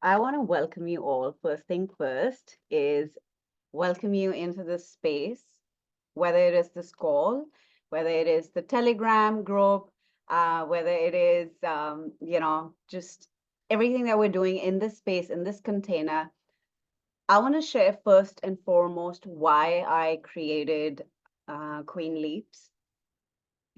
I want to welcome you all. First thing first is welcome you into this space, whether it is this call, whether it is the Telegram group, whether it is, just everything that we're doing in this space, in this container. I want to share first and foremost why I created Queen Leaps,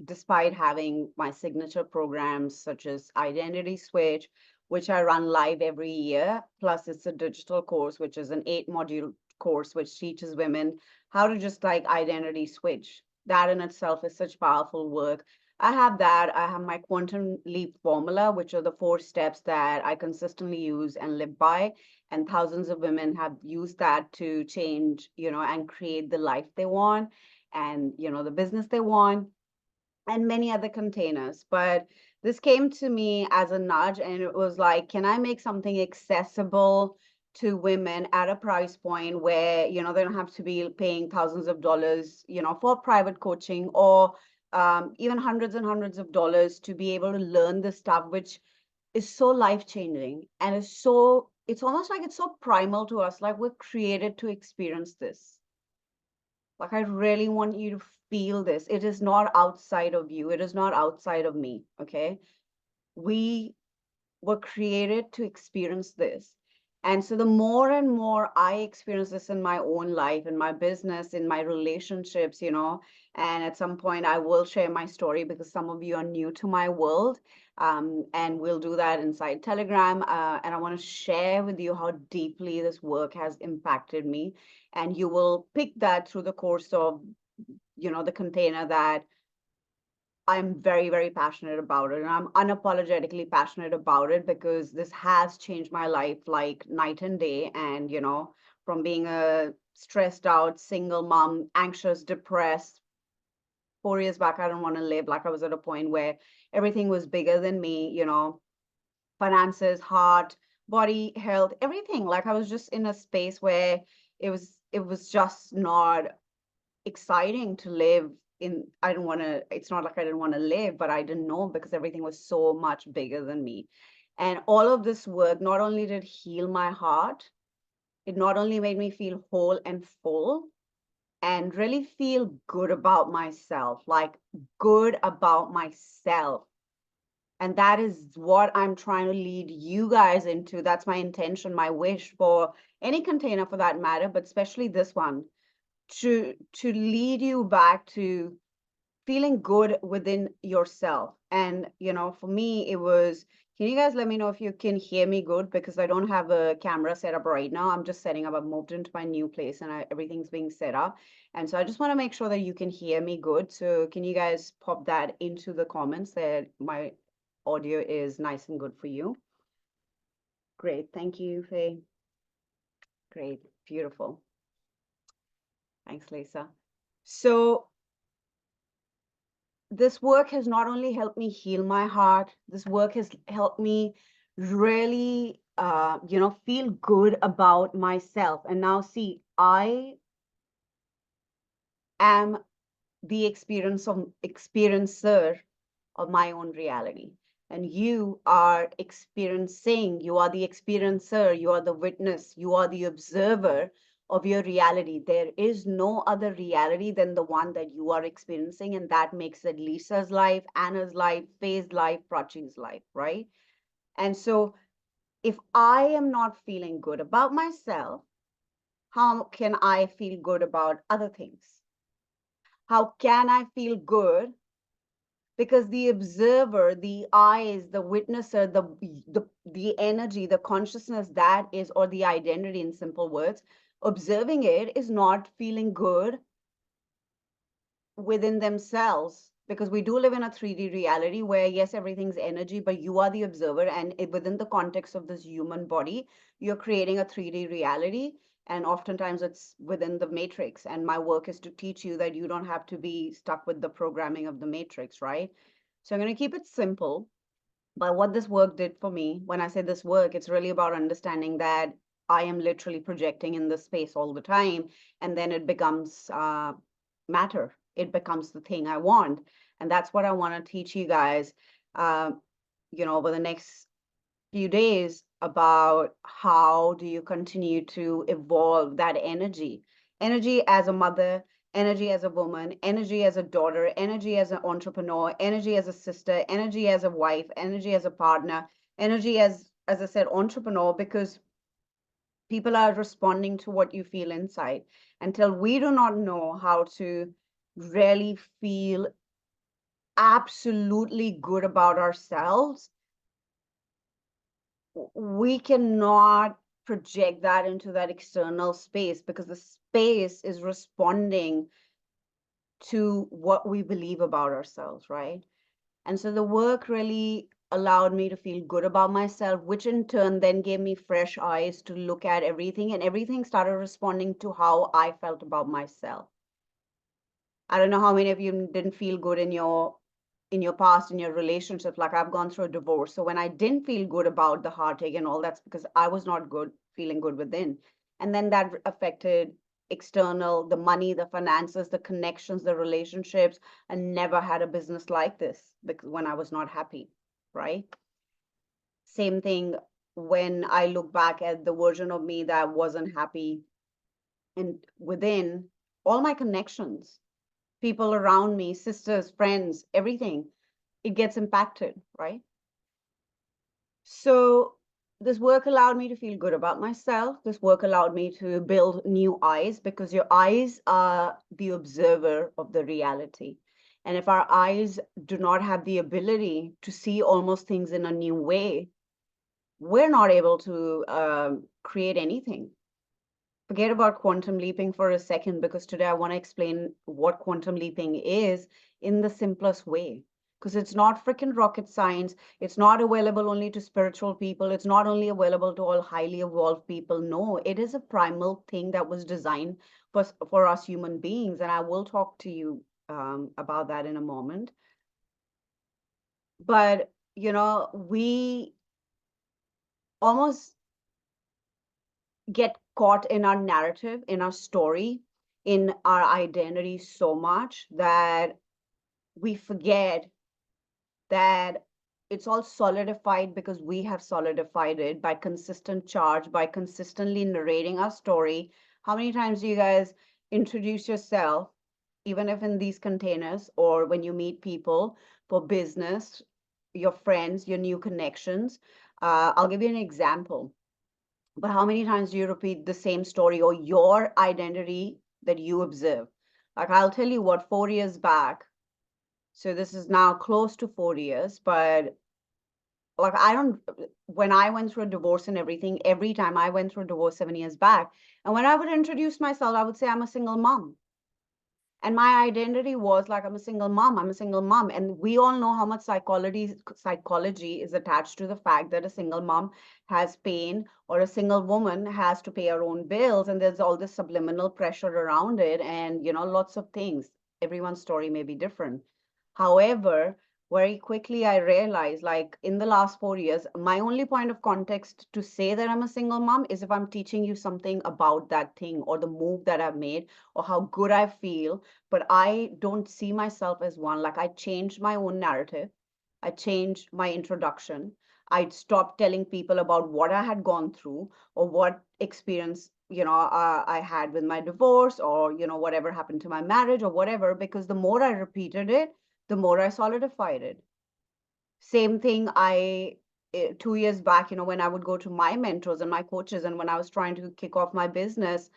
despite having my signature programs such as Identity Switch, which I run live every year, plus it's a digital course, which is an 8 module course, which teaches women how to just like identity switch. That in itself is such powerful work. I have that. I have my quantum leap formula, which are the 4 steps that I consistently use and live by. And thousands of women have used that to change, and create the life they want and, the business they want and many other containers. But this came to me as a nudge, and it was like, can I make something accessible to women at a price point where, they don't have to be paying thousands of dollars, for private coaching or even hundreds and hundreds of dollars to be able to learn this stuff, which is so life changing and is so, it's almost like it's so primal to us, like we're created to experience this. Like, I really want you to feel this. It is not outside of you. It is not outside of me. Okay. We were created to experience this. And so the more and more I experience this in my own life, in my business, in my relationships, and at some point I will share my story because some of you are new to my world. And we'll do that inside Telegram. And I want to share with you how deeply this work has impacted me. And you will pick that through the course of, the container that I'm very, very passionate about it. And I'm unapologetically passionate about it because this has changed my life like night and day. And, from being a stressed out single mom, anxious, depressed, 4 years back, I don't want to live. Like I was at a point where everything was bigger than me, finances, heart, body, health, everything. Like I was just in a space where it was just not exciting to live in. I don't want to, it's not like I didn't want to live, but I didn't know because everything was so much bigger than me. And all of this work not only did heal my heart, it not only made me feel whole and full and really feel good about myself, like good about myself. And that is what I'm trying to lead you guys into. That's my intention, my wish for any container for that matter, but especially this one, to lead you back to feeling good within yourself. And for me, it was, can you guys let me know if you can hear me good? Because I don't have a camera set up right now. I'm just setting up. I've moved into my new place and everything's being set up. And so I just want to make sure that you can hear me good. So can you guys pop that into the comments that my audio is nice and good for you? Great. Thank you, Faye. Great. Beautiful. Thanks, Lisa. So this work has not only helped me heal my heart, this work has helped me really, feel good about myself. And now, see, I am the experiencer of my own reality. And you are experiencing, you are the experiencer, you are the witness, you are the observer of your reality. There is no other reality than the one that you are experiencing, and that makes it Lisa's life, Anna's life, Faye's life, Prachi's life, right? And so if I am not feeling good about myself, how can I feel good about other things? How can I feel good? Because the observer, the eyes, the witnesser, the energy, the consciousness that is, or the identity in simple words, observing it is not feeling good within themselves. Because we do live in a 3D reality where, yes, everything's energy, but you are the observer. And within the context of this human body, you're creating a 3D reality. And oftentimes it's within the matrix. And my work is to teach you that you don't have to be stuck with the programming of the matrix, right? So I'm going to keep it simple. But what this work did for me, when I say this work, it's really about understanding that I am literally projecting in this space all the time. And then it becomes matter. It becomes the thing I want. And that's what I want to teach you guys, over the next few days. about how do you continue to evolve that energy. Energy as a mother, energy as a woman, energy as a daughter, energy as an entrepreneur, energy as a sister, energy as a wife, energy as a partner, energy as I said, entrepreneur, because people are responding to what you feel inside. Until we do not know how to really feel absolutely good about ourselves, we cannot project that into that external space, because the space is responding to what we believe about ourselves, right? And so the work really allowed me to feel good about myself, which in turn then gave me fresh eyes to look at everything, and everything started responding to how I felt about myself. I don't know how many of you didn't feel good in your past, in your relationship. Like, I've gone through a divorce. So when I didn't feel good about the heartache and all, that's because I was not good, feeling good within. And then that affected external, the money, the finances, the connections, the relationships. I never had a business like this because when I was not happy, right? Same thing when I look back at the version of me that wasn't happy, and within all my connections, people around me, sisters, friends, everything, it gets impacted, right? So this work allowed me to feel good about myself. This work allowed me to build new eyes, because your eyes are the observer of the reality. And if our eyes do not have the ability to see almost things in a new way, we're not able to create anything. Forget about quantum leaping for a second, because today I want to explain what quantum leaping is in the simplest way. Because it's not freaking rocket science. It's not available only to spiritual people. It's not only available to all highly evolved people. No, it is a primal thing that was designed for us human beings. And I will talk to you about that in a moment. But, we almost get caught in our narrative, in our story, in our identity so much that we forget that it's all solidified because we have solidified it by consistent charge, by consistently narrating our story. How many times do you guys introduce yourself, even if in these containers or when you meet people for business, your friends, your new connections? I'll give you an example. But how many times do you repeat the same story or your identity that you observe? Like, I'll tell you what, 4 years back, so this is now close to 4 years, but like, when I went through a divorce and everything, every time I went through a divorce 7 years back, and when I would introduce myself, I would say I'm a single mom. And my identity was like, I'm a single mom, I'm a single mom. And we all know how much psychology is attached to the fact that a single mom has pain, or a single woman has to pay her own bills. And there's all this subliminal pressure around it, and lots of things. Everyone's story may be different. However, very quickly I realized, like, in the last 4 years, my only point of context to say that I'm a single mom is if I'm teaching you something about that thing or the move that I've made or how good I feel. But I don't see myself as one. Like, I changed my own narrative. I changed my introduction. I stopped telling people about what I had gone through or what experience, I had with my divorce, or, whatever happened to my marriage or whatever, because the more I repeated it, the more I solidified it. Same thing, 2 years back, when I would go to my mentors and my coaches, and when I was trying to kick off my business,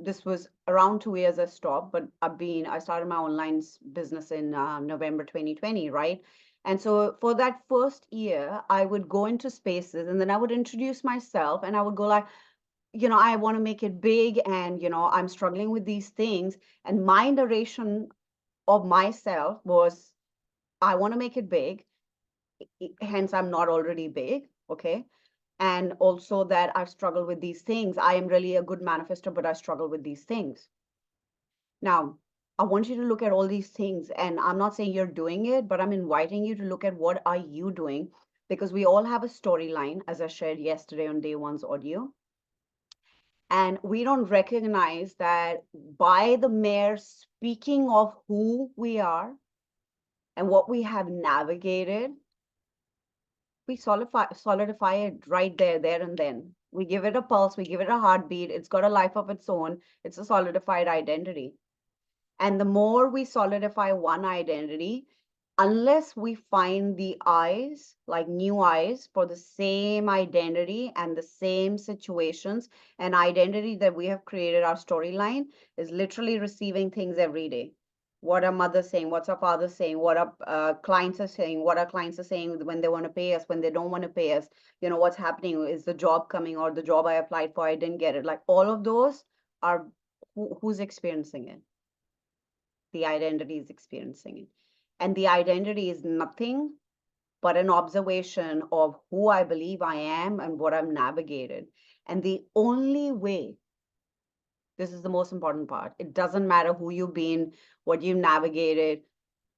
this was around 2 years I stopped, but I started my online business in November 2020, right? And so for that first year, I would go into spaces and then I would introduce myself and I would go like, I want to make it big, and, I'm struggling with these things. And my narration of myself was, I want to make it big, hence I'm not already big, okay? And also that I've struggled with these things. I am really a good manifester, but I struggle with these things. Now, I want you to look at all these things, and I'm not saying you're doing it, but I'm inviting you to look at what are you doing, because we all have a storyline, as I shared yesterday on day one's audio. And we don't recognize that by the mere speaking of who we are and what we have navigated, we solidify it right there and then. We give it a pulse, we give it a heartbeat, it's got a life of its own, it's a solidified identity. And the more we solidify one identity, unless we find the eyes, like new eyes, for the same identity and the same situations, an identity that we have created, our storyline is literally receiving things every day. What our mother saying, what's our father saying, what our clients are saying, what our clients are saying when they want to pay us, when they don't want to pay us, what's happening, is the job coming, or the job I applied for, I didn't get it. Like all of those are who's experiencing it? The identity is experiencing it. And the identity is nothing but an observation of who I believe I am and what I've navigated. And the only way, this is the most important part, it doesn't matter who you've been, what you've navigated,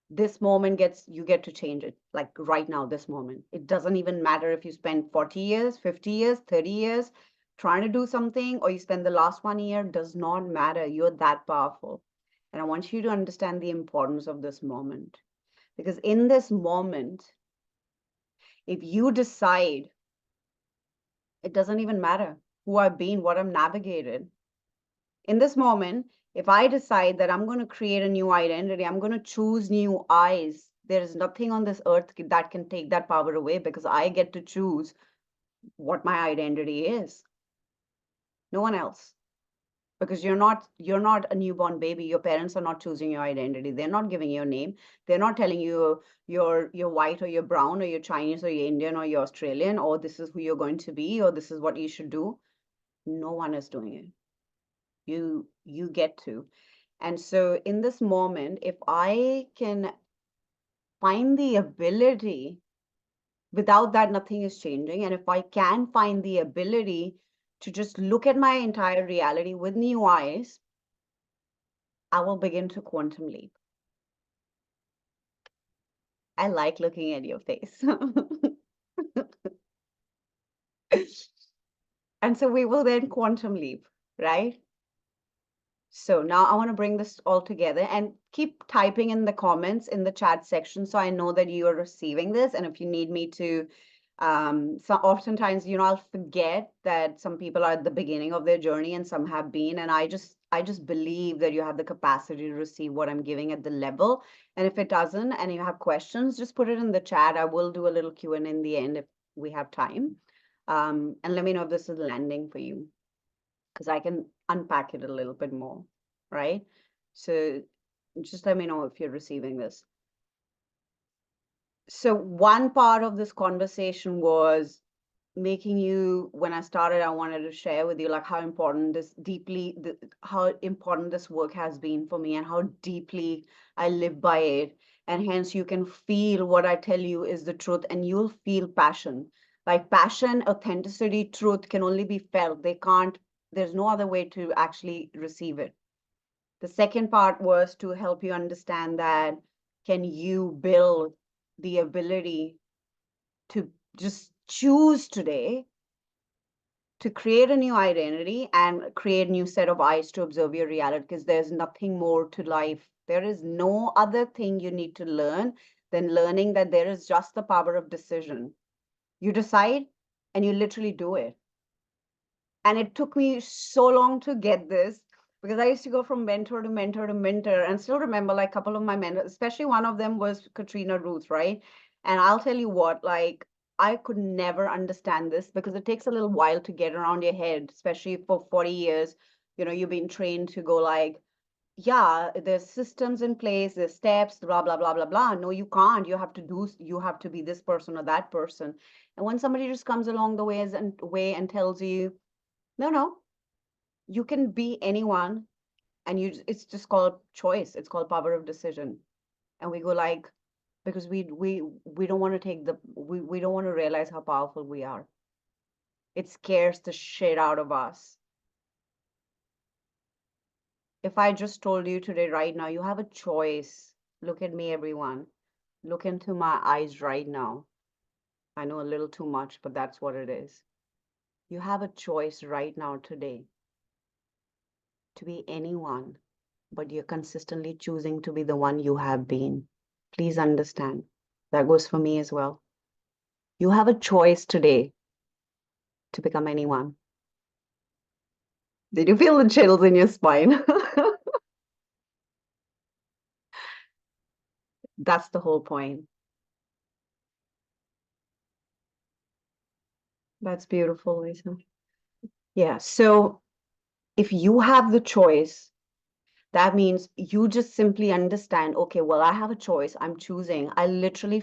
this moment you get to change it. Like right now, this moment. It doesn't even matter if you spend 40 years, 50 years, 30 years trying to do something, or you spend the last 1 year, does not matter. You're that powerful. And I want you to understand the importance of this moment. Because in this moment, if you decide, it doesn't even matter who I've been, what I've navigated. In this moment, if I decide that I'm going to create a new identity, I'm going to choose new eyes, there is nothing on this earth that can take that power away, because I get to choose what my identity is. No one else. Because you're not a newborn baby. Your parents are not choosing your identity. They're not giving you a name. They're not telling you you're white or you're brown or you're Chinese or you're Indian or you're Australian, or this is who you're going to be, or this is what you should do. No one is doing it. You get to. And so in this moment, if I can find the ability, without that, nothing is changing. And if I can find the ability to just look at my entire reality with new eyes, I will begin to quantum leap. I like looking at your face. And so we will then quantum leap, right? So now I want to bring this all together, and keep typing in the comments in the chat section so I know that you are receiving this. And if you need me to, so oftentimes, I'll forget that some people are at the beginning of their journey and some have been, and I just believe that you have the capacity to receive what I'm giving at the level. And if it doesn't, and you have questions, just put it in the chat. I will do a little Q&A in the end if we have time. And let me know if this is landing for you, because I can unpack it a little bit more, right? So just let me know if you're receiving this. So one part of this conversation was making you, when I started, I wanted to share with you like how important how important this work has been for me and how deeply I live by it. And hence you can feel what I tell you is the truth, and you'll feel passion. Like passion, authenticity, truth can only be felt. There's no other way to actually receive it. The second part was to help you understand that can you build the ability to just choose today to create a new identity and create a new set of eyes to observe your reality, because there's nothing more to life. There is no other thing you need to learn than learning that there is just the power of decision. You decide and you literally do it. And it took me so long to get this, because I used to go from mentor to mentor to mentor, and still remember like a couple of my mentors, especially one of them was Katrina Ruth, right? And I'll tell you what, like I could never understand this, because it takes a little while to get around your head, especially for 40 years. You've been trained to go like, yeah, there's systems in place, there's steps, blah, blah, blah, blah, blah. No, you can't. You have to be this person or that person. And when somebody just comes along the way and tells you, no, you can be anyone, and it's just called choice. It's called power of decision. And we go like, because we don't want to we don't want to realize how powerful we are. It scares the shit out of us. If I just told you today, right now, you have a choice. Look at me, everyone. Look into my eyes right now. I know a little too much, but that's what it is. You have a choice right now today to be anyone, but you're consistently choosing to be the one you have been. Please understand. That goes for me as well. You have a choice today to become anyone. Did you feel the chills in your spine? That's the whole point. That's beautiful, Lisa. Yeah. So if you have the choice, that means you just simply understand, okay, well, I have a choice. I'm choosing. I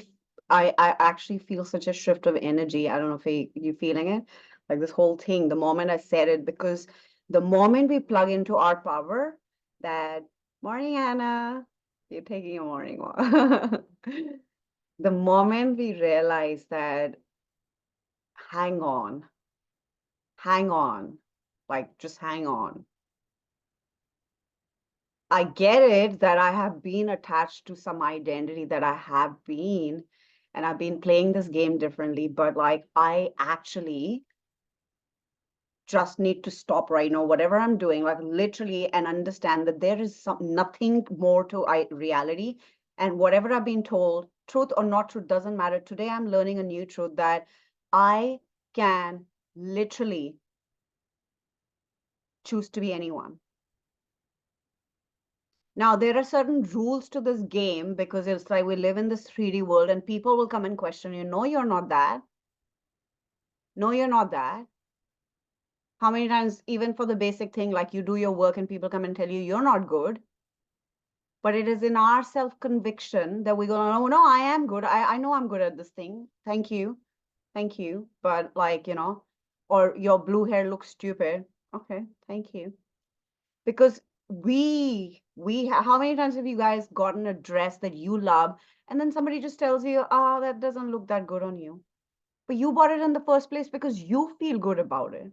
actually feel such a shift of energy. I don't know if you feeling it, like this whole thing, the moment I said it, because the moment we plug into our power, that morning, Anna, you're taking a morning walk. The moment we realize that, hang on, hang on, like just hang on. I get it that I have been attached to some identity that I have been, and I've been playing this game differently, but like I actually just need to stop right now, whatever I'm doing, like literally, and understand that there is nothing more to reality. And whatever I've been told, truth or not truth, doesn't matter. Today, I'm learning a new truth that I can literally choose to be anyone. Now, there are certain rules to this game because it's like we live in this 3D world and people will come and question you. No, you're not that. No, you're not that. How many times, even for the basic thing, like you do your work and people come and tell you you're not good, but it is in our self-conviction that we go, no, no, I am good. I know I'm good at this thing. Thank you. Thank you. But like, or your blue hair looks stupid. Okay, thank you. Because how many times have you guys gotten a dress that you love and then somebody just tells you, that doesn't look that good on you, but you bought it in the first place because you feel good about it.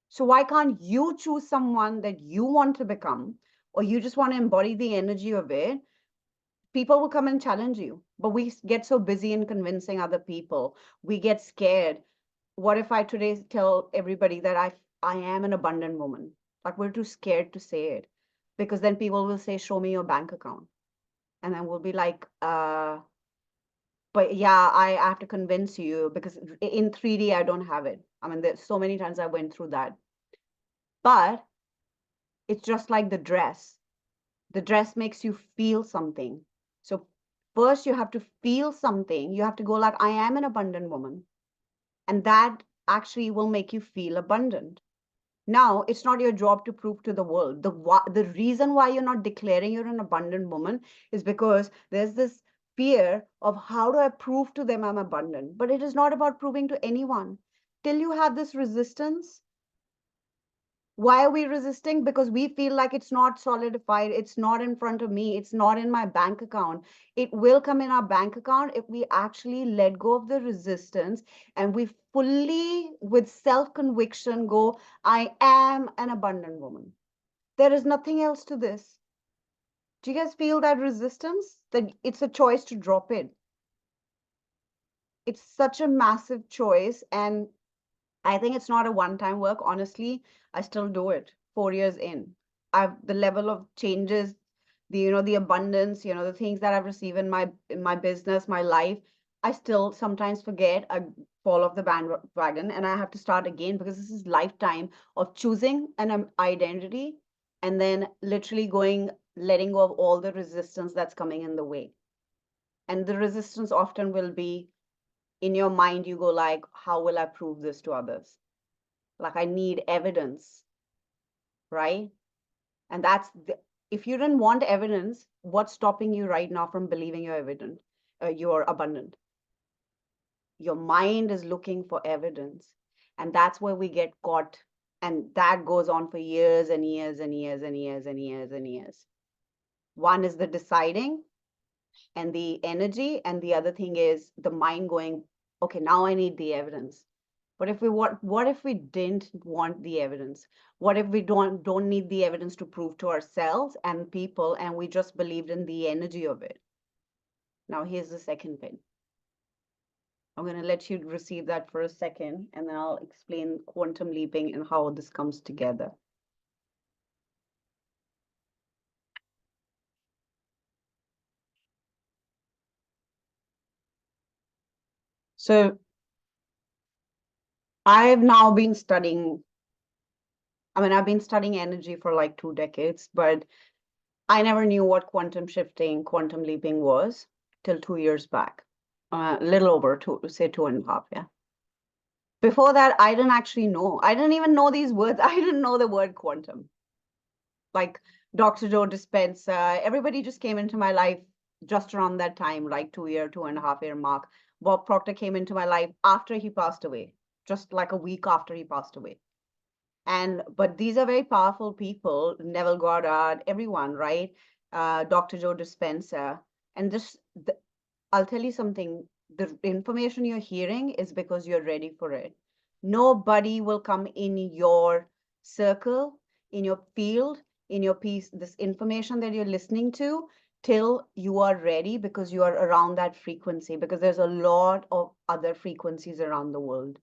So why can't you choose someone that you want to become, or you just want to embody the energy of it? People will come and challenge you, but we get so busy in convincing other people. We get scared. What if I today tell everybody that I am an abundant woman? Like we're too scared to say it because then people will say, show me your bank account. And then we'll be like, but yeah, I have to convince you because in 3D, I don't have it. I mean, there's so many times I went through that. But it's just like the dress. The dress makes you feel something. So first you have to feel something. You have to go like, I am an abundant woman. And that actually will make you feel abundant. Now, it's not your job to prove to the world. The reason why you're not declaring you're an abundant woman is because there's this fear of how do I prove to them I'm abundant. But it is not about proving to anyone. Till you have this resistance, why are we resisting? Because we feel like it's not solidified, it's not in front of me, it's not in my bank account. It will come in our bank account if we actually let go of the resistance and we fully, with self conviction, go, I am an abundant woman. There is nothing else to this. Do you guys feel that resistance? That it's a choice to drop it. It's such a massive choice. And I think it's not a one-time work. Honestly, I still do it 4 years in. The level of changes, the abundance, the things that I've received in my business, my life. I still sometimes forget, I fall off the bandwagon, and I have to start again because this is lifetime of choosing an identity and then literally letting go of all the resistance that's coming in the way. And the resistance often will be in your mind, you go like, how will I prove this to others? Like I need evidence, right? And if you didn't want evidence, what's stopping you right now from believing you're abundant? Your mind is looking for evidence. And that's where we get caught. And that goes on for years and years and years and years and years and years. One is the deciding and the energy, and the other thing is the mind going, okay, now I need the evidence. What if we didn't want the evidence? What if we don't need the evidence to prove to ourselves and people, and we just believed in the energy of it? Now here's the second pin. I'm going to let you receive that for a second, and then I'll explain quantum leaping and how this comes together. So I've now been studying, I've been studying energy for like 2 decades, but I never knew what quantum shifting, quantum leaping was till 2 years back. A little over two, say 2.5, yeah. Before that, I didn't actually know. I didn't even know these words. I didn't know the word quantum. Like Dr. Joe Dispenza, everybody just came into my life just around that time, like 2 year, 2.5 year mark. Bob Proctor came into my life after he passed away, just like a week after he passed away. And but these are very powerful people, Neville Goddard, everyone, right? Dr. Joe Dispenza. And I'll tell you something, the information you're hearing is because you're ready for it. Nobody will come in your circle, in your field, in your piece, this information that you're listening to till you are ready because you are around that frequency, because there's a lot of other frequencies around the world.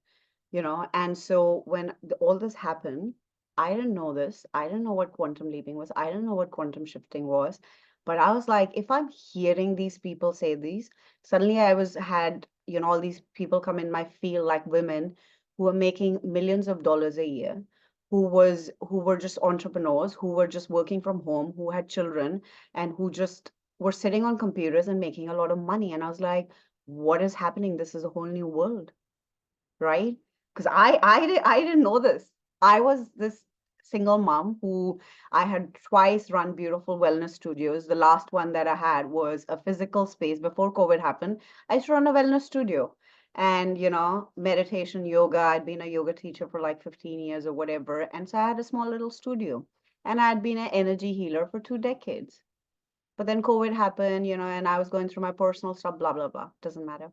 And so when all this happened, I didn't know this. I didn't know what quantum leaping was. I didn't know what quantum shifting was. But I was like, if I'm hearing these people say these, suddenly had, all these people come in my field, like women who were making millions of dollars a year, who were just entrepreneurs, who were just working from home, who had children, and who just were sitting on computers and making a lot of money. And I was like, what is happening? This is a whole new world, right? Because I didn't know this. I was this single mom who I had twice run beautiful wellness studios. The last one that I had was a physical space before COVID happened. I used to run a wellness studio and, meditation, yoga. I'd been a yoga teacher for like 15 years or whatever. And so I had a small little studio and I'd been an energy healer for 2 decades. But then COVID happened, and I was going through my personal stuff, blah, blah, blah. Doesn't matter.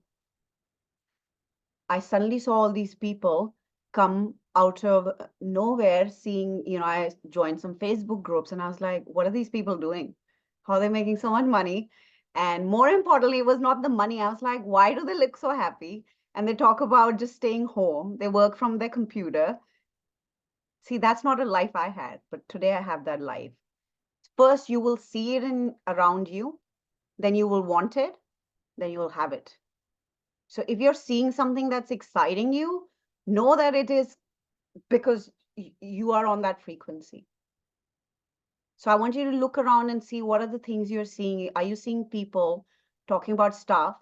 I suddenly saw all these people come out of nowhere, seeing, I joined some Facebook groups and I was like, what are these people doing? How are they making so much money? And more importantly, it was not the money. I was like, why do they look so happy? And they talk about just staying home. They work from their computer. See, that's not a life I had, but today I have that life. First, you will see it around you, then you will want it, then you will have it. So if you're seeing something that's exciting you, know that it is because you are on that frequency. So I want you to look around and see what are the things you're seeing. Are you seeing people talking about stuff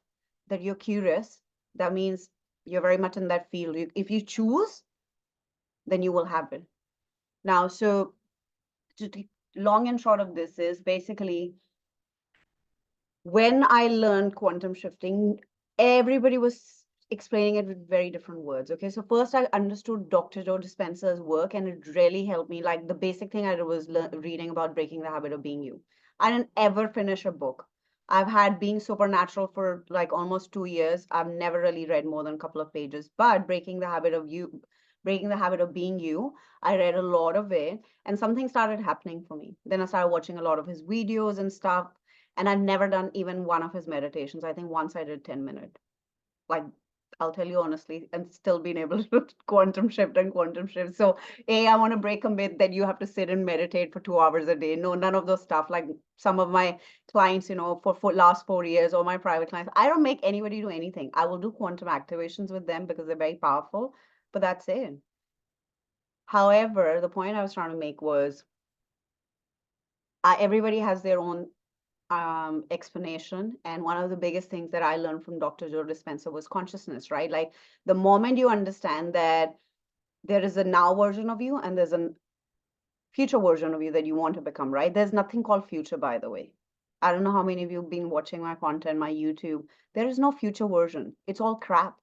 that you're curious? That means you're very much in that field. If you choose, then you will have it. Now, so long and short of this is basically when I learned quantum shifting, everybody was explaining it with very different words. Okay, so first I understood Dr. Joe Dispenza's work, and it really helped me. Like the basic thing I did was reading about Breaking the Habit of Being You. I didn't ever finish a book. I've had Being Supernatural for like almost 2 years. I've never really read more than a couple of pages, but Breaking the Habit of Being You, I read a lot of it, and something started happening for me. Then I started watching a lot of his videos and stuff, and I've never done even one of his meditations. I think once I did 10 minutes. Like, I'll tell you honestly, and still being able to quantum shift and quantum shift. So, I want to break a myth that you have to sit and meditate for 2 hours a day. No, none of those stuff. Like some of my clients, for last 4 years, or my private clients, I don't make anybody do anything. I will do quantum activations with them because they're very powerful, but that's it. However, the point I was trying to make was everybody has their own explanation. And one of the biggest things that I learned from Dr. Joe Dispenza was consciousness, right? Like the moment you understand that there is a now version of you and there's a future version of you that you want to become, right? There's nothing called future, by the way. I don't know how many of you have been watching my content, my YouTube. There is no future version. It's all crap.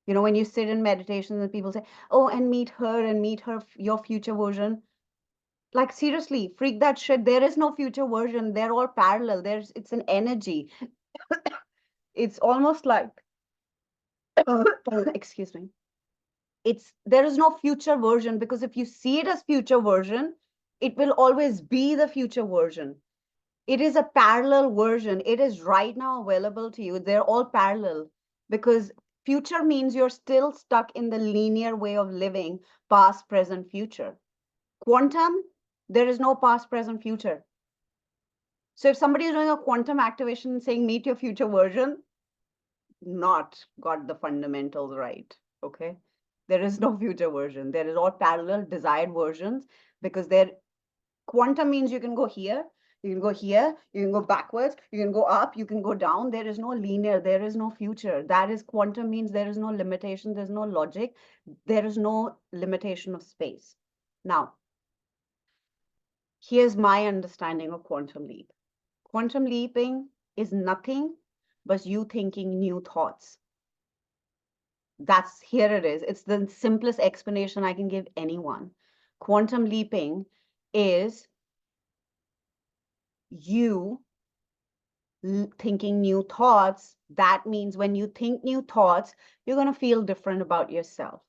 When you sit in meditation and people say, oh, and meet her, your future version. Like seriously, freak that shit. There is no future version. They're all parallel. It's an energy. It's almost like excuse me. There is no future version, because if you see it as future version, it will always be the future version. It is a parallel version. It is right now available to you. They're all parallel, because future means you're still stuck in the linear way of living, past, present, future. Quantum, there is no past, present, future. So if somebody is doing a quantum activation saying meet your future version, not got the fundamentals right. Okay. There is no future version. There is all parallel desired versions because they're quantum means you can go here, you can go here, you can go backwards, you can go up, you can go down. There is no linear, there is no future. That is quantum means there is no limitation, there's no logic, there is no limitation of space. Now, here's my understanding of quantum leap. Quantum leaping is nothing but you thinking new thoughts. That's here it is. It's the simplest explanation I can give anyone. Quantum leaping is you thinking new thoughts. That means when you think new thoughts, you're going to feel different about yourself.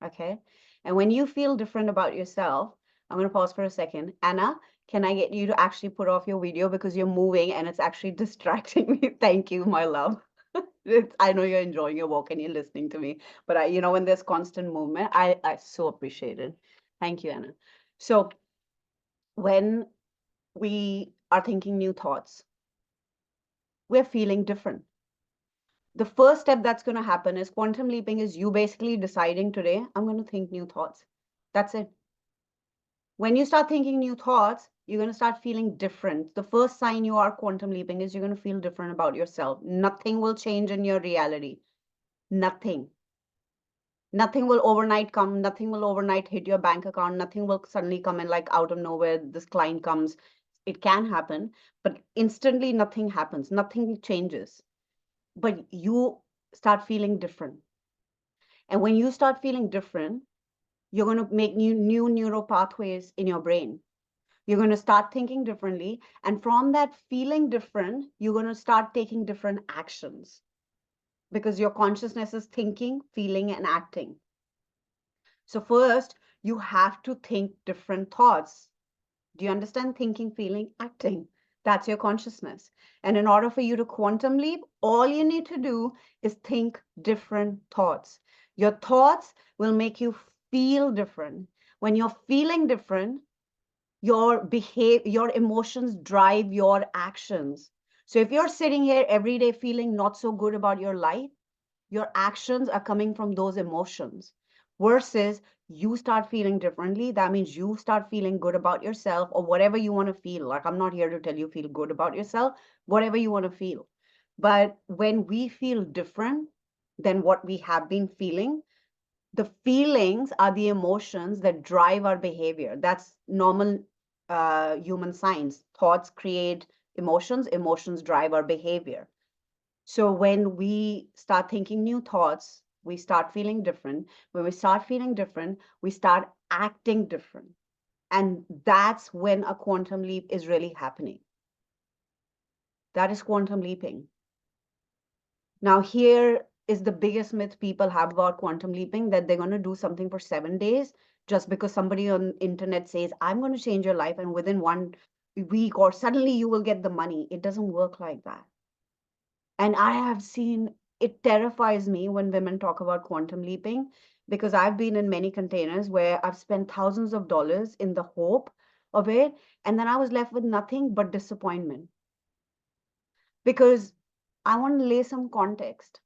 Okay. And when you feel different about yourself, I'm going to pause for a second. Anna, can I get you to actually put off your video because you're moving and it's actually distracting me? Thank you, my love. I know you're enjoying your walk and you're listening to me, but when there's constant movement, I so appreciate it. Thank you, Anna. So when we are thinking new thoughts, we're feeling different. The first step that's going to happen is quantum leaping is you basically deciding today, I'm going to think new thoughts. That's it. When you start thinking new thoughts, you're going to start feeling different. The first sign you are quantum leaping is you're going to feel different about yourself. Nothing will change in your reality. Nothing. Nothing will overnight come. Nothing will overnight hit your bank account. Nothing will suddenly come in like out of nowhere. This client comes. It can happen, but instantly nothing happens. Nothing changes. But you start feeling different. And when you start feeling different, you're going to make new neural pathways in your brain. You're going to start thinking differently. And from that feeling different, you're going to start taking different actions because your consciousness is thinking, feeling, and acting. So first, you have to think different thoughts. Do you understand? Thinking, feeling, acting. That's your consciousness. And in order for you to quantum leap, all you need to do is think different thoughts. Your thoughts will make you feel different. When you're feeling different, your emotions drive your actions. So if you're sitting here every day feeling not so good about your life, your actions are coming from those emotions. Versus you start feeling differently, that means you start feeling good about yourself or whatever you want to feel. Like, I'm not here to tell you feel good about yourself, whatever you want to feel. But when we feel different than what we have been feeling, the feelings are the emotions that drive our behavior. That's normal human science. Thoughts create emotions, emotions drive our behavior. So when we start thinking new thoughts, we start feeling different. When we start feeling different, we start acting different. And that's when a quantum leap is really happening. That is quantum leaping. Now, here is the biggest myth people have about quantum leaping, that they're going to do something for 7 days just because somebody on internet says, I'm going to change your life, and within 1 week or suddenly you will get the money. It doesn't work like that. And I have seen, it terrifies me when women talk about quantum leaping, because I've been in many containers where I've spent thousands of dollars in the hope of it, and then I was left with nothing but disappointment. Because I want to lay some context.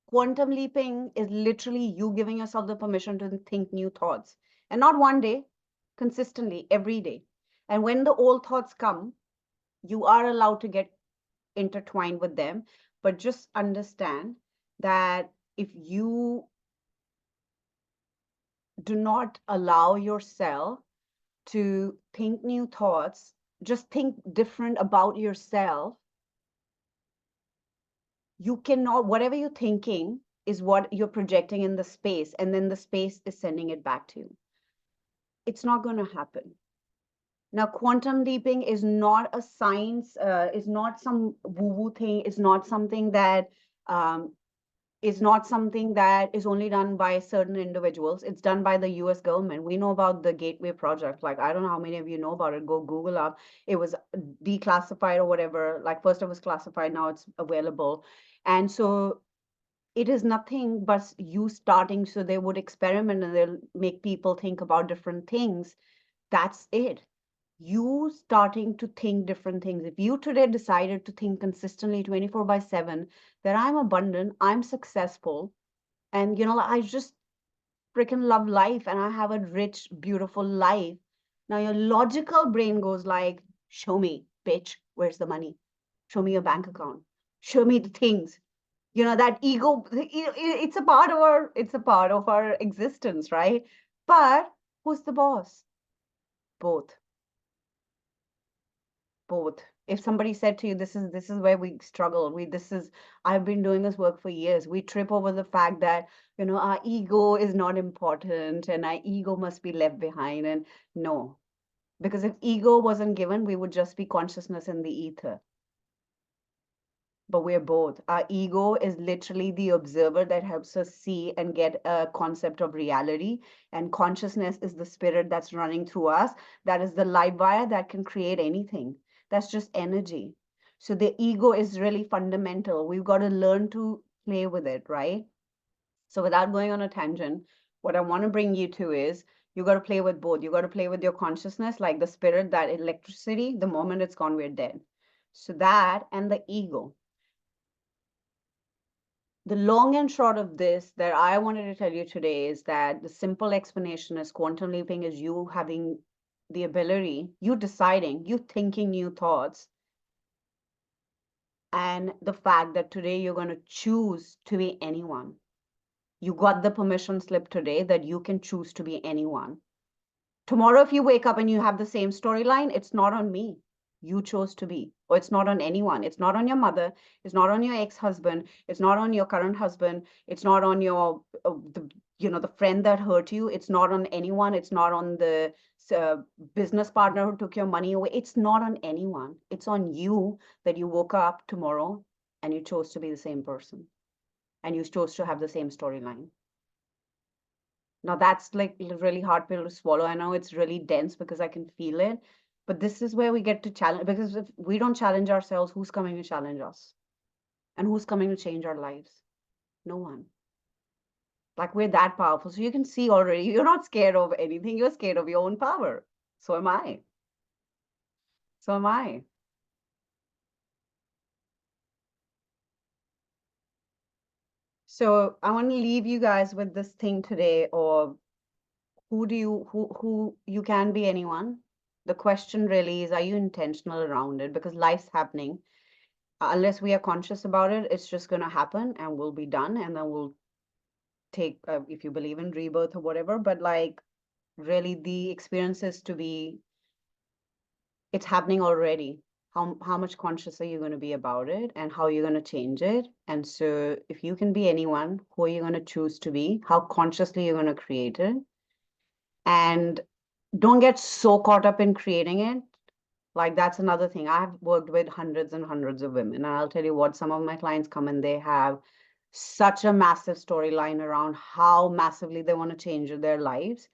Quantum leaping is literally you giving yourself the permission to think new thoughts, and not one day, consistently, every day. And when the old thoughts come, you are allowed to get intertwined with them. But just understand that if you do not allow yourself to think new thoughts, just think different about yourself, you cannot, whatever you're thinking is what you're projecting in the space, and then the space is sending it back to you. It's not going to happen. Now, quantum leaping is not a science, is not some woo-woo thing, it's not something that is not something that is only done by certain individuals. It's done by the US government. We know about the Gateway Project. Like, I don't know how many of you know about it. Go Google up. It was declassified or whatever. Like, first it was classified, now it's available. And so it is nothing but you starting. So they would experiment and they'll make people think about different things. That's it. you starting to think different things. If you today decided to think consistently 24/7 that I'm abundant, I'm successful, and I just freaking love life and I have a rich, beautiful life. Now your logical brain goes like, show me, bitch, where's the money? Show me your bank account. Show me the things. That ego, it's a part of our existence, right? But who's the boss? Both. Both. If somebody said to you, this is where we struggle, I've been doing this work for years, we trip over the fact that our ego is not important and our ego must be left behind. And no, because if ego wasn't given, we would just be consciousness in the ether. But we're both. Our ego is literally the observer that helps us see and get a concept of reality. And consciousness is the spirit that's running through us. That is the light wire that can create anything. That's just energy. So the ego is really fundamental. We've got to learn to play with it, right? So without going on a tangent, what I want to bring you to is you got to play with both. You got to play with your consciousness, like the spirit, that electricity. The moment it's gone, we're dead. So that and the ego. The long and short of this that I wanted to tell you today is that the simple explanation is quantum leaping is you having the ability, you deciding, you thinking new thoughts, and the fact that today you're going to choose to be anyone. You got the permission slip today that you can choose to be anyone. Tomorrow, if you wake up and you have the same storyline, it's not on me. You chose to be, or it's not on anyone. It's not on your mother. It's not on your ex-husband. It's not on your current husband. It's not on your, the friend that hurt you. It's not on anyone. It's not on the uh, business partner who took your money away. It's not on anyone. It's on you that you woke up tomorrow and you chose to be the same person and you chose to have the same storyline. Now that's like really hard pill to swallow. I know it's really dense because I can feel it, but this is where we get to challenge, because if we don't challenge ourselves, who's coming to challenge us? And who's coming to change our lives? No one. Like we're that powerful. So you can see already, you're not scared of anything. You're scared of your own power. So am I. So am I. So I want to leave you guys with this thing today, or who you can be anyone. The question really is, are you intentional around it? Because life's happening. Unless we are conscious about it, it's just going to happen and we'll be done. And then we'll take, if you believe in rebirth or whatever, but like really the experience is to be, it's happening already. How much conscious are you going to be about it and how you're going to change it? And so if you can be anyone, who are you going to choose to be? How consciously you're going to create it? And don't get so caught up in creating it. Like that's another thing. I've worked with hundreds and hundreds of women. And I'll tell you what, some of my clients come and they have such a massive storyline around how massively they want to change their lives.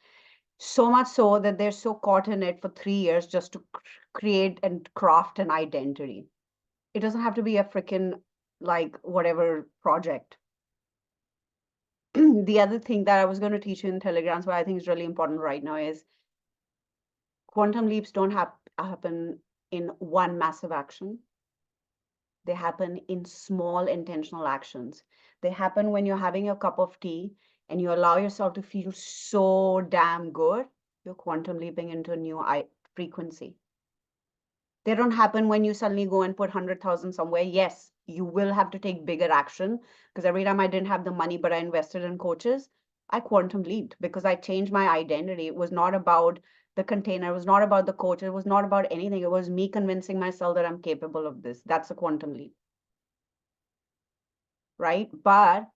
So much so that they're so caught in it for 3 years just to create and craft an identity. It doesn't have to be a freaking like whatever project. The other thing that I was going to teach you in Telegrams, but I think is really important right now, is quantum leaps don't happen in one massive action. They happen in small intentional actions. They happen when you're having a cup of tea and you allow yourself to feel so damn good, you're quantum leaping into a new frequency. They don't happen when you suddenly go and put 100,000 somewhere. Yes, you will have to take bigger action, because every time I didn't have the money, but I invested in coaches, I quantum leaped because I changed my identity. It was not about the container. It was not about the coach. It was not about anything. It was me convincing myself that I'm capable of this. That's a quantum leap, right? But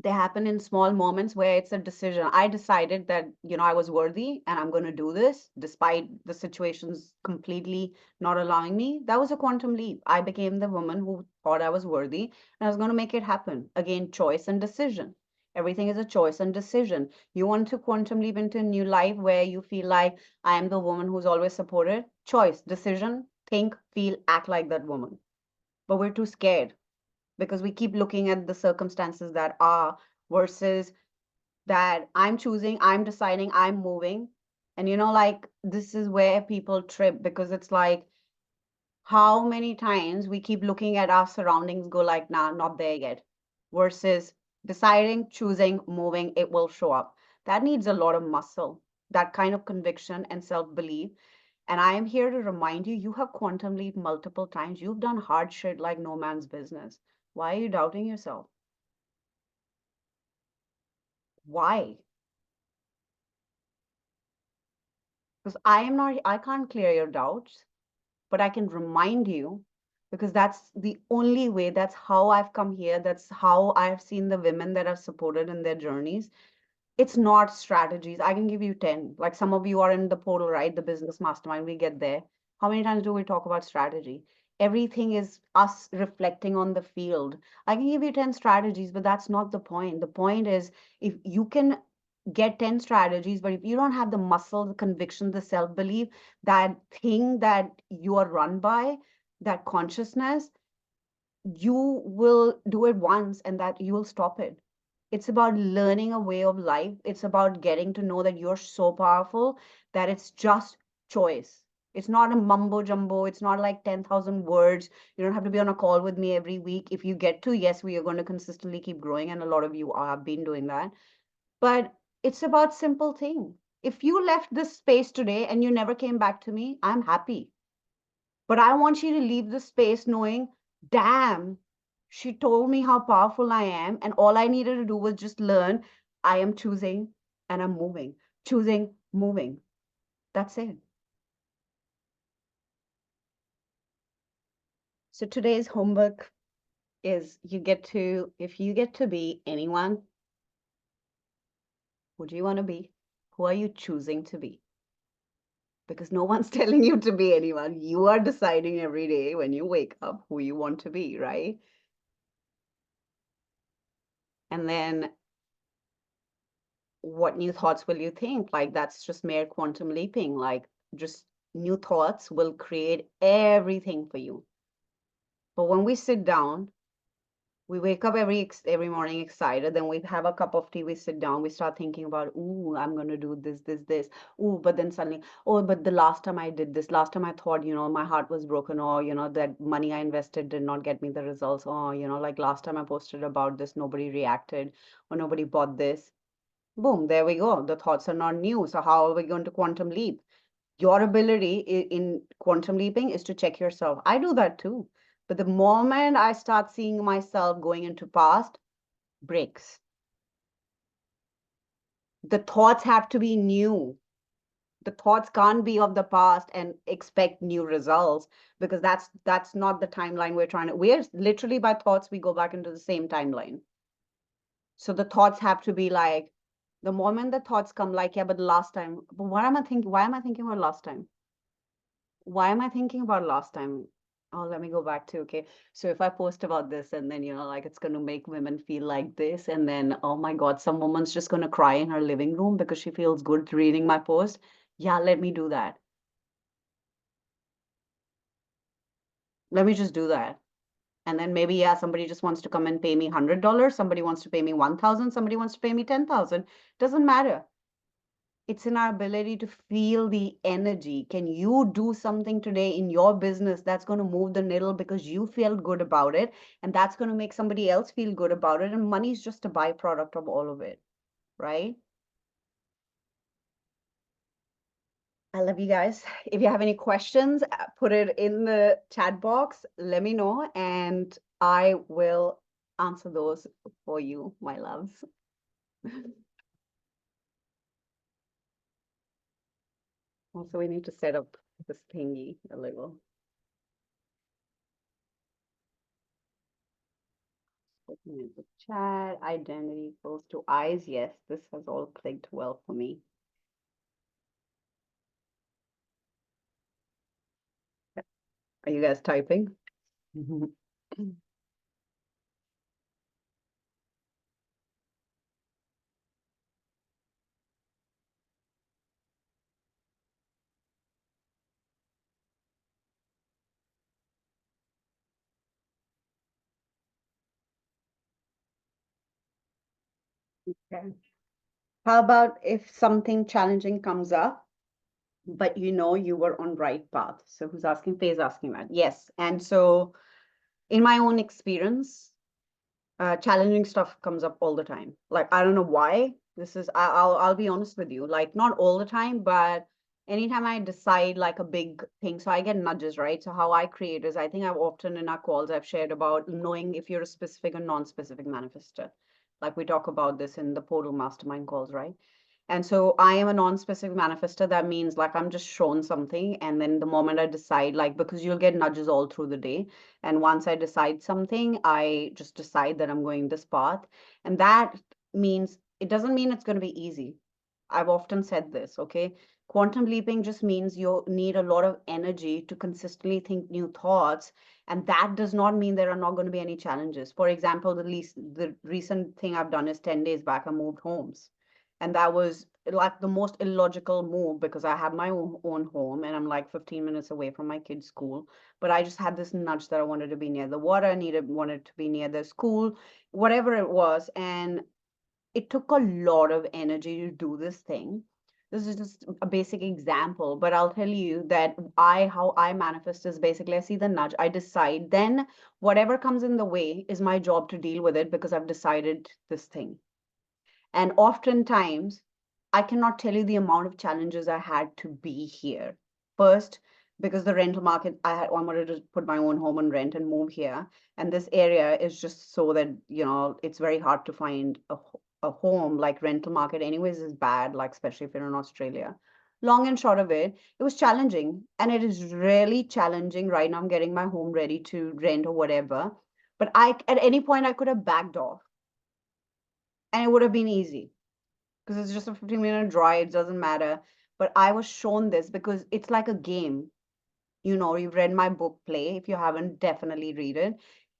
they happen in small moments where it's a decision. I decided that, I was worthy and I'm going to do this despite the situations completely not allowing me. That was a quantum leap. I became the woman who thought I was worthy and I was going to make it happen. Again, choice and decision. Everything is a choice and decision. You want to quantum leap into a new life where you feel like I am the woman who's always supported. Choice, decision, think, feel, act like that woman. But we're too scared because we keep looking at the circumstances that are versus that I'm choosing, I'm deciding, I'm moving. And like this is where people trip because it's like how many times we keep looking at our surroundings, go like, nah, not there yet, versus deciding, choosing, moving, it will show up. That needs a lot of muscle, that kind of conviction and self-belief. And I am here to remind you, you have quantum leap multiple times. You've done hard shit like no man's business. Why are you doubting yourself? Why? Because I can't clear your doubts, but I can remind you because that's the only way. That's how I've come here. That's how I've seen the women that I've supported in their journeys. It's not strategies. I can give you 10. Like some of you are in the portal, right? The business mastermind, we get there. How many times do we talk about strategy? Everything is us reflecting on the field. I can give you 10 strategies, but that's not the point. The point is if you can get 10 strategies, but if you don't have the muscle, the conviction, the self belief, that thing that you are run by, that consciousness, you will do it once and that you will stop it. It's about learning a way of life. It's about getting to know that you're so powerful that it's just choice. It's not a mumbo jumbo. It's not like 10,000 words. You don't have to be on a call with me every week. If you get to, yes, we are going to consistently keep growing. And a lot of you have been doing that. But it's about simple thing. If you left this space today and you never came back to me, I'm happy. But I want you to leave the space knowing, damn, she told me how powerful I am. And all I needed to do was just learn I am choosing and I'm moving, choosing, moving. That's it. So today's homework is if you get to be anyone, who do you want to be? Who are you choosing to be? Because no one's telling you to be anyone. You are deciding every day when you wake up who you want to be, right? And then what new thoughts will you think? Like that's just mere quantum leaping. Like just new thoughts will create everything for you. But when we sit down, we wake up every morning excited. Then we have a cup of tea. We sit down. We start thinking about, ooh, I'm gonna do this. Ooh, but then suddenly, oh, but the last time I did this, last time I thought, my heart was broken, or that money I invested did not get me the results. Or like last time I posted about this, nobody reacted, or nobody bought this. Boom, there we go. The thoughts are not new. So how are we going to quantum leap? Your ability in quantum leaping is to check yourself. I do that too. But the moment I start seeing myself going into past, breaks. The thoughts have to be new. The thoughts can't be of the past and expect new results because that's not the timeline we're trying to. We're literally by thoughts we go back into the same timeline. So the thoughts have to be like the moment the thoughts come like, yeah, but last time, but what am I thinking? Why am I thinking about last time? Why am I thinking about last time? Oh, let me go back to, okay. So if I post about this and then, like it's going to make women feel like this, and then, oh my God, some woman's just going to cry in her living room because she feels good reading my post. Yeah, let me do that. Let me just do that. And then maybe, yeah, somebody just wants to come and pay me $100. Somebody wants to pay me 1,000. Somebody wants to pay me 10,000. Doesn't matter. It's in our ability to feel the energy. Can you do something today in your business that's going to move the needle because you feel good about it? And that's going to make somebody else feel good about it. And money is just a byproduct of all of it, right? I love you guys. If you have any questions, put it in the chat box. Let me know, and I will answer those for you, my loves. Also, we need to set up this thingy a little. Looking at the chat, identity equals to eyes. Yes, this has all clicked well for me. Are you guys typing? Okay. How about if something challenging comes up? but you know you were on right path. So who's asking? Faye is asking that. Yes. And so in my own experience, challenging stuff comes up all the time. Like I don't know why. I'll be honest with you. Like not all the time, but anytime I decide like a big thing, so I get nudges, right? So how I create is I think I've often in our calls I've shared about knowing if you're a specific or non-specific manifester. Like we talk about this in the portal mastermind calls, right? And so I am a non-specific manifester. That means like I'm just shown something, and then the moment I decide, like because you'll get nudges all through the day. And once I decide something, I just decide that I'm going this path. And that means it doesn't mean it's going to be easy. I've often said this, okay? Quantum leaping just means you need a lot of energy to consistently think new thoughts. And that does not mean there are not going to be any challenges. For example, the recent thing I've done is 10 days back, I moved homes. And that was like the most illogical move because I have my own home and I'm like 15 minutes away from my kids' school. But I just had this nudge that I wanted to be near the water, wanted to be near the school, whatever it was. And it took a lot of energy to do this thing. This is just a basic example, but I'll tell you that how I manifest is basically I see the nudge, I decide, then whatever comes in the way is my job to deal with it because I've decided this thing. And oftentimes, I cannot tell you the amount of challenges I had to be here. First, because the rental market, I wanted to put my own home on rent and move here. And this area is just so that, it's very hard to find a home. Like rental market anyways is bad, like especially if you're in Australia. Long and short of it was challenging. And it is really challenging right now. I'm getting my home ready to rent or whatever. But at any point, I could have backed off and it would have been easy because it's just a 15-minute drive, it doesn't matter. But I was shown this because it's like a game. You've read my book Play. If you haven't, definitely read it.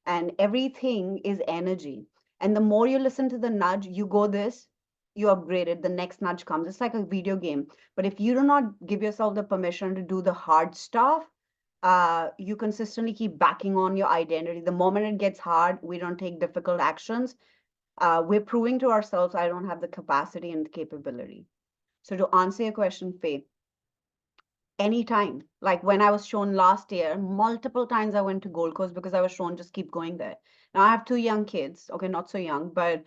And everything is energy. And the more you listen to the nudge, you go this, you upgrade it, the next nudge comes. It's like a video game. But if you do not give yourself the permission to do the hard stuff, you consistently keep backing on your identity. The moment it gets hard, we don't take difficult actions. We're proving to ourselves I don't have the capacity and the capability. So to answer your question, Faith, anytime, like when I was shown last year, multiple times I went to Gold Coast because I was shown just keep going there. Now I have two young kids, okay, not so young, but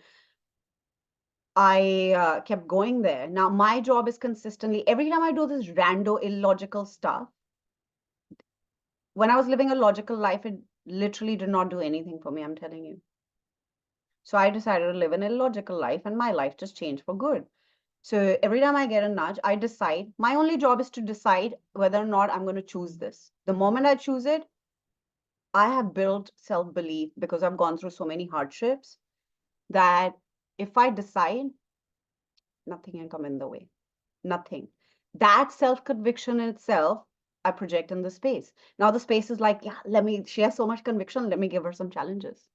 I kept going there. Now my job is consistently, every time I do this rando illogical stuff, when I was living a logical life, it literally did not do anything for me, I'm telling you. So I decided to live an illogical life and my life just changed for good. So every time I get a nudge, I decide. My only job is to decide whether or not I'm going to choose this. The moment I choose it, I have built self belief because I've gone through so many hardships that if I decide, nothing can come in the way. Nothing. That self conviction in itself, I project in the space. Now the space is like, yeah, she has so much conviction. Let me give her some challenges.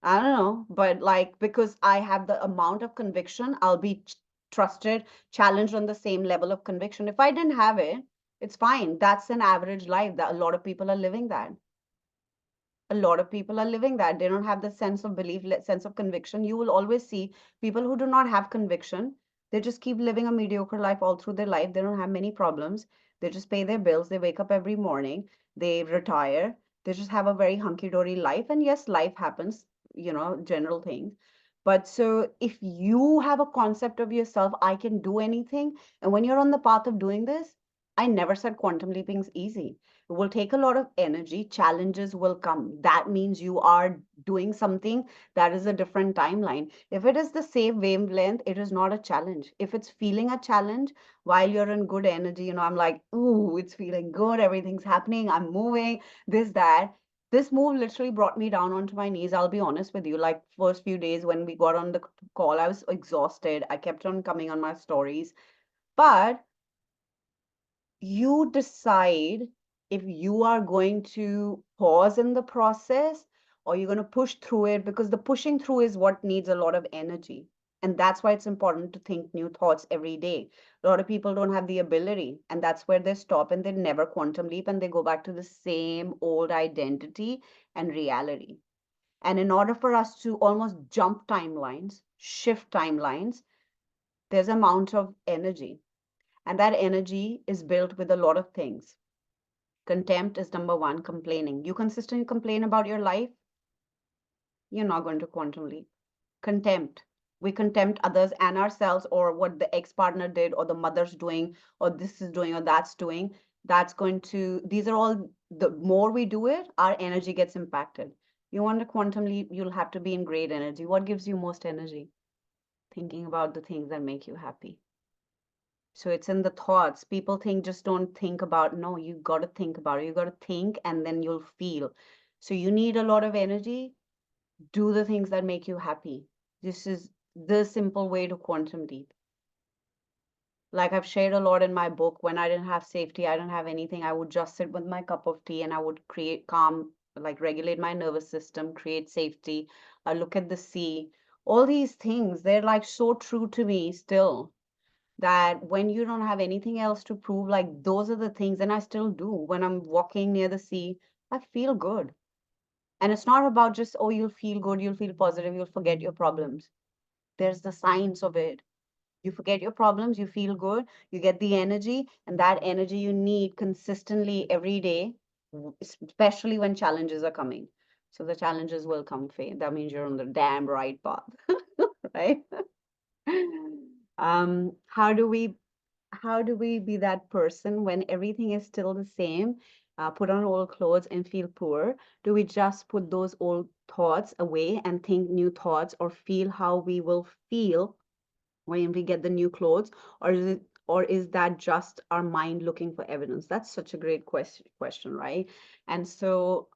I don't know, but like because I have the amount of conviction, I'll be trusted, challenged on the same level of conviction. If I didn't have it, it's fine. That's an average life that a lot of people are living that. A lot of people are living that. They don't have the sense of belief, sense of conviction. You will always see people who do not have conviction. They just keep living a mediocre life all through their life. They don't have many problems. They just pay their bills. They wake up every morning. They retire. They just have a very hunky-dory life. And yes, life happens, general things. But so if you have a concept of yourself, I can do anything. And when you're on the path of doing this, I never said quantum leaping is easy. It will take a lot of energy. Challenges will come. That means you are doing something that is a different timeline. If it is the same wavelength, it is not a challenge. If it's feeling a challenge while you're in good energy, I'm like, ooh, it's feeling good. Everything's happening. I'm moving, this, that. This move literally brought me down onto my knees. I'll be honest with you. Like, first few days when we got on the call, I was exhausted. I kept on coming on my stories. But you decide if you are going to pause in the process or you're going to push through it because the pushing through is what needs a lot of energy. And that's why it's important to think new thoughts every day. A lot of people don't have the ability, and that's where they stop and they never quantum leap and they go back to the same old identity and reality. And in order for us to almost jump timelines, shift timelines, there's amount of energy. And that energy is built with a lot of things. Contempt is number one, complaining. You consistently complain about your life, you're not going to quantum leap. Contempt. We contempt others and ourselves, or what the ex-partner did, or the mother's doing, or this is doing, or that's doing. That's going to, these are all, the more we do it, our energy gets impacted. You want to quantum leap, you'll have to be in great energy. What gives you most energy? Thinking about the things that make you happy. So it's in the thoughts. People think just don't think about. No, you got to think about it. You got to think and then you'll feel. So you need a lot of energy. Do the things that make you happy. This is the simple way to quantum leap. Like I've shared a lot in my book, when I didn't have safety, I didn't have anything, I would just sit with my cup of tea and I would create calm, like regulate my nervous system, create safety. I look at the sea. All these things, they're like so true to me still, that when you don't have anything else to prove, like those are the things, and I still do. When I'm walking near the sea, I feel good. And it's not about just, oh, you'll feel good, you'll feel positive, you'll forget your problems. There's the science of it. You forget your problems, you feel good, you get the energy, and that energy you need consistently every day, especially when challenges are coming. So the challenges will come, Faye. That means you're on the damn right path, right? How do we be that person when everything is still the same? Put on old clothes and feel poor? Do we just put those old thoughts away and think new thoughts, or feel how we will feel when we get the new clothes? Or is that just our mind looking for evidence? That's such a great question, right? And so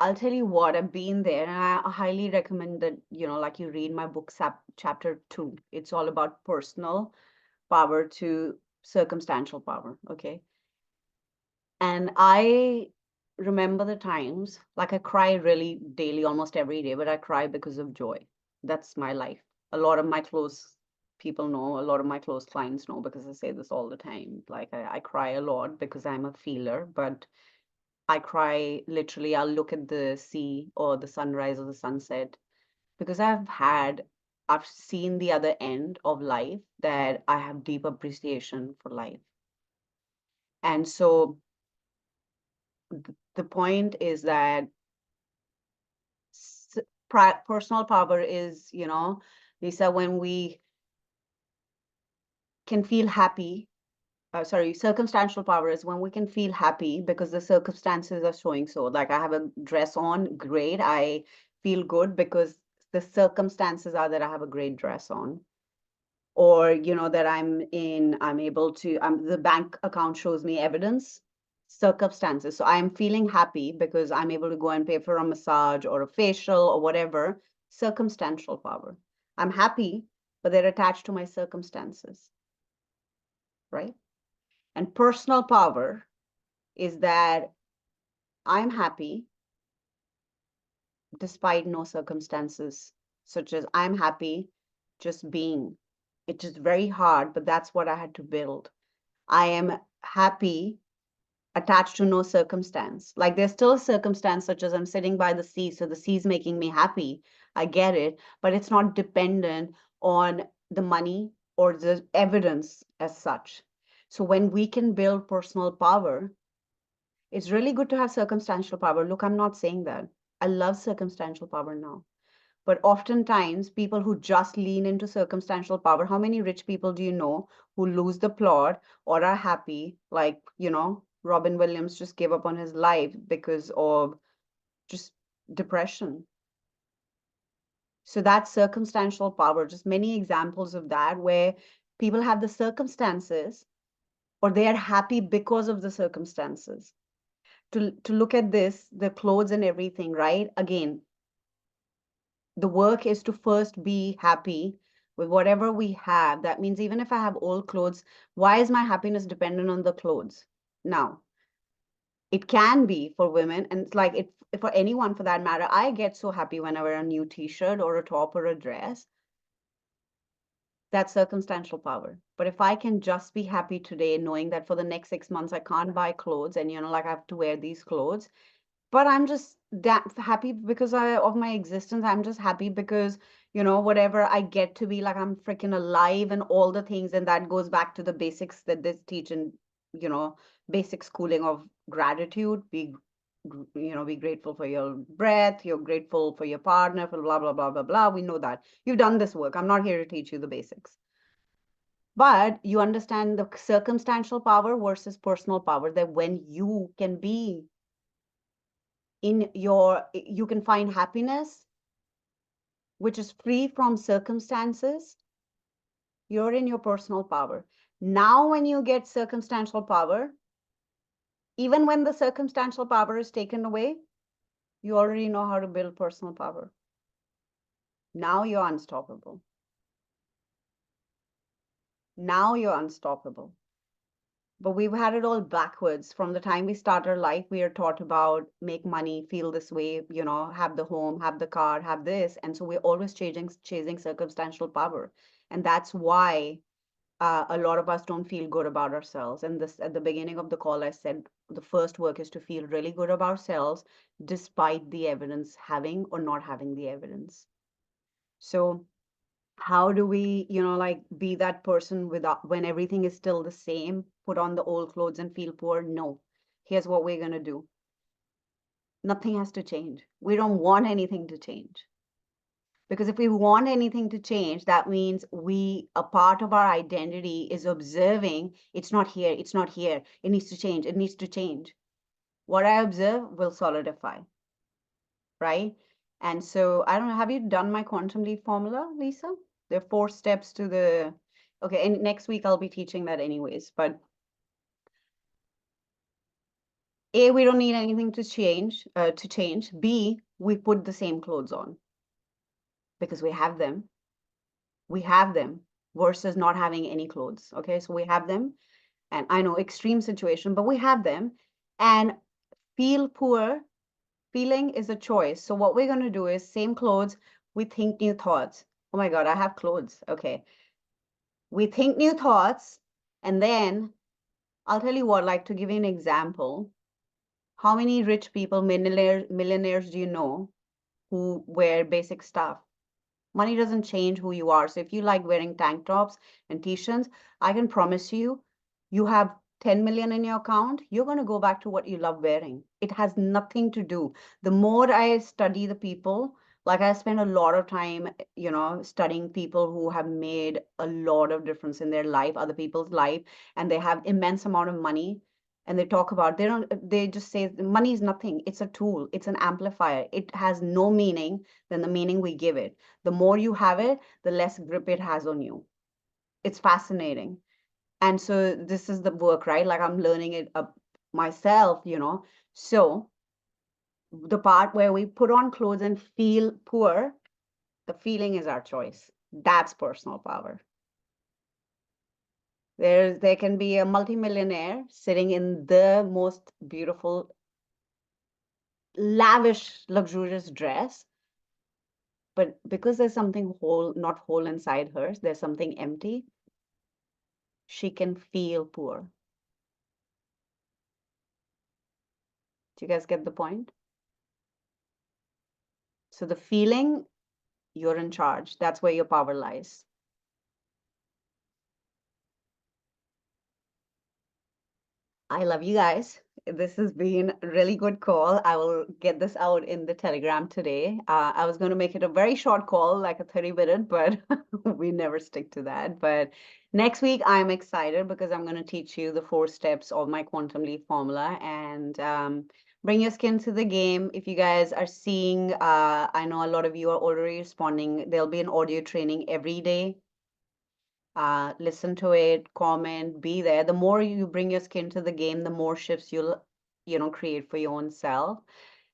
I'll tell you what, I've been there, and I highly recommend that, like you read my book, chapter 2. It's all about personal power to circumstantial power. Okay. And I remember the times, like I cry really daily, almost every day, but I cry because of joy. That's my life. A lot of my close people know, a lot of my close clients know, because I say this all the time. Like I cry a lot because I'm a feeler, but I cry literally. I'll look at the sea or the sunrise or the sunset because I've seen the other end of life, that I have deep appreciation for life. And so the point is that personal power is, Lisa, when we can feel happy. Sorry, circumstantial power is when we can feel happy because the circumstances are showing so. Like I have a dress on, great. I feel good because the circumstances are that I have a great dress on. Or that I'm able to, the bank account shows me evidence. Circumstances, so I'm feeling happy because I'm able to go and pay for a massage or a facial or whatever. Circumstantial power. I'm happy, but they're attached to my circumstances, right? And personal power is that I'm happy despite no circumstances, such as I'm happy just being. It is very hard, but that's what I had to build. I am happy attached to no circumstance. Like there's still a circumstance, such as I'm sitting by the sea, so the sea's making me happy. I get it, but it's not dependent on the money or the evidence as such. So when we can build personal power, it's really good to have circumstantial power. Look, I'm not saying that. I love circumstantial power now. But oftentimes, people who just lean into circumstantial power, how many rich people do you know who lose the plot or are happy? Like, Robin Williams just gave up on his life because of just depression. So that's circumstantial power. Just many examples of that, where people have the circumstances or they are happy because of the circumstances. To look at this, the clothes and everything, right? Again, the work is to first be happy with whatever we have. That means even if I have old clothes, why is my happiness dependent on the clothes? Now, it can be for women, and it's like it for anyone for that matter. I get so happy when I wear a new t-shirt or a top or a dress. That's circumstantial power. But if I can just be happy today, knowing that for the next 6 months I can't buy clothes, and like I have to wear these clothes, but I'm just happy because of my existence. I'm just happy because whatever I get to be like, I'm freaking alive and all the things. And that goes back to the basics that they teach in, basic schooling of gratitude. Be grateful for your breath, you're grateful for your partner, for blah, blah, blah, blah, blah. We know that. You've done this work. I'm not here to teach you the basics. But you understand the circumstantial power versus personal power, that when you can be you can find happiness, which is free from circumstances, you're in your personal power. Now, when you get circumstantial power, even when the circumstantial power is taken away, you already know how to build personal power. Now you're unstoppable. Now you're unstoppable. But we've had it all backwards. From the time we start our life, we are taught about make money, feel this way, have the home, have the car, have this. And so we're always chasing circumstantial power. And that's why a lot of us don't feel good about ourselves. And this, at the beginning of the call, I said the first work is to feel really good about ourselves, despite the evidence having or not having the evidence. So how do we, like be that person without, when everything is still the same, put on the old clothes and feel poor? No. Here's what we're going to do. Nothing has to change. We don't want anything to change. Because if we want anything to change, that means a part of our identity is observing, it's not here, it's not here, it needs to change, it needs to change. What I observe will solidify, right? And so, I don't know, have you done my quantum leap formula, Lisa? There are 4 steps to the, okay, and next week I'll be teaching that anyways, but A, we don't need anything to change. B, we put the same clothes on because we have them. We have them versus not having any clothes. Okay, so we have them, and I know extreme situation, but we have them. And feel poor, feeling is a choice. So what we're going to do is same clothes, we think new thoughts. Oh my God, I have clothes. Okay. We think new thoughts, and then I'll tell you what, like to give you an example, how many rich people, millionaires do you know who wear basic stuff? Money doesn't change who you are. So if you like wearing tank tops and t-shirts, I can promise you, you have 10 million in your account, you're going to go back to what you love wearing. It has nothing to do. The more I study the people, like I spend a lot of time, studying people who have made a lot of difference in their life, other people's life, and they have immense amount of money. And they talk about, they just say money is nothing. It's a tool. It's an amplifier. It has no meaning than the meaning we give it. The more you have it, the less grip it has on you. It's fascinating. And so this is the work, right? Like I'm learning it up myself, So the part where we put on clothes and feel poor, the feeling is our choice. That's personal power. There can be a multimillionaire sitting in the most beautiful, lavish, luxurious dress, but because there's something not whole inside her, there's something empty, she can feel poor. Do you guys get the point? So the feeling, you're in charge. That's where your power lies. I love you guys. This has been a really good call. I will get this out in the Telegram today. I was going to make it a very short call, like a 30-minute, but we never stick to that. But next week, I'm excited because I'm going to teach you the 4 steps of my quantum leap formula and bring your skin to the game. If you guys are seeing, I know a lot of you are already responding. There'll be an audio training every day. Listen to it, comment, be there. The more you bring your skin to the game, the more shifts you'll, create for your own self.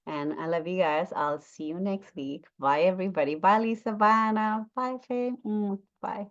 And I love you guys. I'll see you next week. Bye, everybody. Bye, Lisa. Bye, Anna. Bye, Faye. Bye.